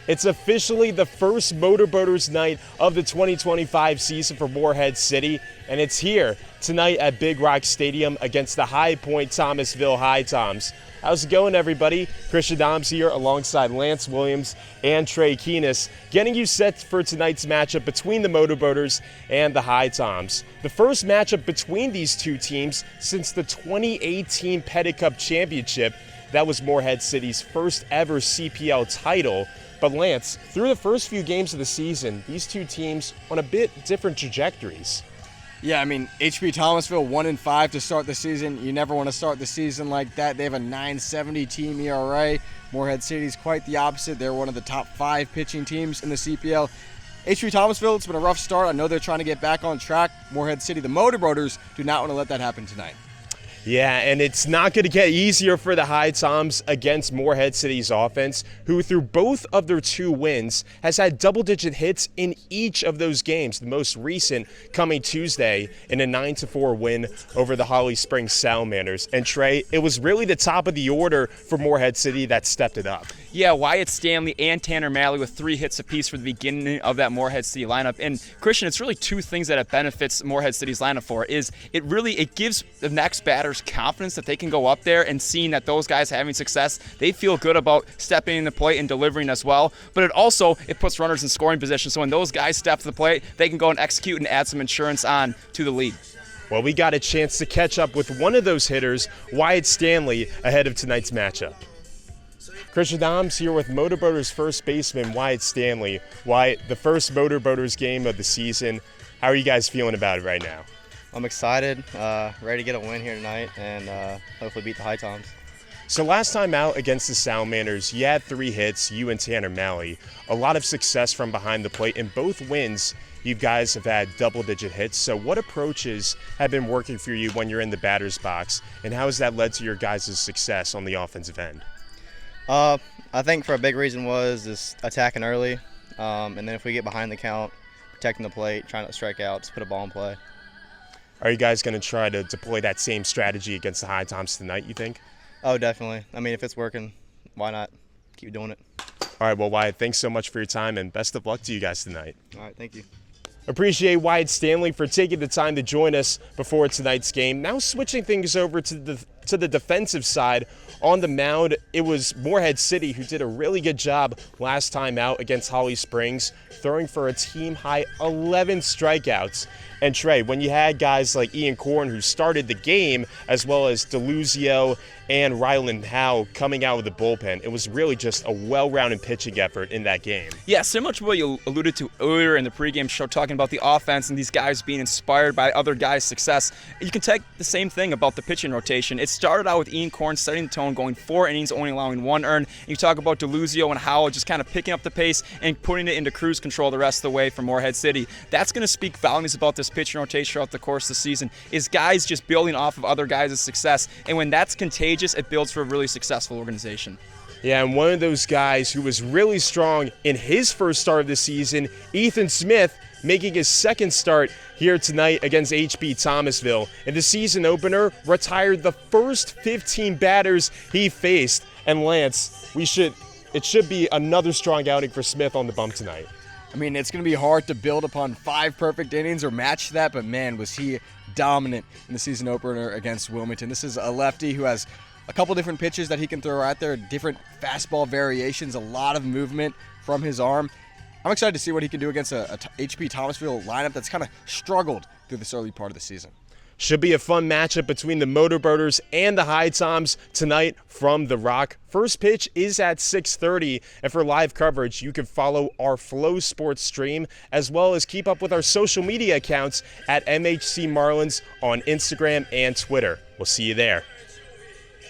It's officially the first Motorboaters night of the 2025 season for Morehead City, and it's here tonight at Big Rock Stadium against the HP-Thomasville HiToms. How's it going, everybody? Christian Doms here alongside Lance Williams and Trey Kenas, getting you set for tonight's matchup between the Motorboaters and the HiToms. The first matchup between these two teams since the 2018 Pettit Cup Championship. That was Morehead City's first ever CPL title. But Lance, through the first few games of the season, these two teams on a bit different trajectories. Yeah, I mean, HP-Thomasville 1-5 to start the season. You never want to start the season like that. They have a .970 team ERA. Morehead City's quite the opposite. They're one of the top 5 pitching teams in the CPL. HP-Thomasville, it's been a rough start. I know they're trying to get back on track. Morehead City, the Motorboaters, do not want to let that happen tonight. Yeah, and it's not going to get easier for the HiToms against Morehead City's offense, who through both of their 2 wins has had double-digit hits in each of those games, the most recent coming Tuesday in a 9-4 win over the Holly Springs Salamanders. And Trey, it was really the top of the order for Morehead City that stepped it up. Yeah, Wyatt Stanley and Tanner Malley with 3 hits apiece for the beginning of that Morehead City lineup. And Christian, it's really 2 things that it benefits Morehead City's lineup for. It gives the next batters confidence that they can go up there, and seeing that those guys having success, they feel good about stepping in the plate and delivering as well. But it puts runners in scoring position, so when those guys step to the plate, they can go and execute and add some insurance on to the lead. Well, we got a chance to catch up with one of those hitters, Wyatt Stanley, ahead of tonight's matchup. Christian Doms here with Motorboaters first baseman Wyatt Stanley. Wyatt, the first Motorboaters game of the season. How are you guys feeling about it right now? I'm excited, ready to get a win here tonight and hopefully beat the HiToms. So last time out against the Salamanders, you had 3 hits, you and Tanner Malley. A lot of success from behind the plate. In both wins, you guys have had double-digit hits. So what approaches have been working for you when you're in the batter's box, and how has that led to your guys' success on the offensive end? I think for a big reason was attacking early, and then if we get behind the count, protecting the plate, trying not to strike out, just put a ball in play. Are you guys going to try to deploy that same strategy against the HiToms tonight, you think? Oh, definitely. I mean, if it's working, why not keep doing it? All right, well, Wyatt, thanks so much for your time, and best of luck to you guys tonight. All right, thank you. Appreciate Wyatt Stanley for taking the time to join us before tonight's game. Now switching things over to the defensive side. On the mound, it was Morehead City who did a really good job last time out against Holly Springs, throwing for a team-high 11 strikeouts. And Trey, when you had guys like Ian Korn who started the game, as well as DeLuzio and Ryland Howe coming out of the bullpen, it was really just a well-rounded pitching effort in that game. Yeah, similar to what you alluded to earlier in the pregame show, talking about the offense and these guys being inspired by other guys' success. You can take the same thing about the pitching rotation. It started out with Ian Korn setting the tone, going 4 innings, only allowing 1 earned. And you talk about DeLuzio and Howell just kind of picking up the pace and putting it into cruise control the rest of the way for Morehead City. That's going to speak volumes about this pitching rotation throughout the course of the season, is guys just building off of other guys' success. And when that's contagious, it builds for a really successful organization. Yeah, and one of those guys who was really strong in his first start of the season, Ethan Smith, making his second start here tonight against HP-Thomasville. In the season opener, retired the first 15 batters he faced. And Lance, it should be another strong outing for Smith on the bump tonight. I mean, it's going to be hard to build upon 5 perfect innings or match that, but man, was he dominant in the season opener against Wilmington. This is a lefty who has a couple different pitches that he can throw out there, different fastball variations, a lot of movement from his arm. I'm excited to see what he can do against a HP-Thomasville lineup that's kind of struggled through this early part of the season. Should be a fun matchup between the Motorboaters and the HiToms tonight from The Rock. First pitch is at 6:30, and for live coverage, you can follow our FloSports stream, as well as keep up with our social media accounts at MHC Marlins on Instagram and Twitter. We'll see you there.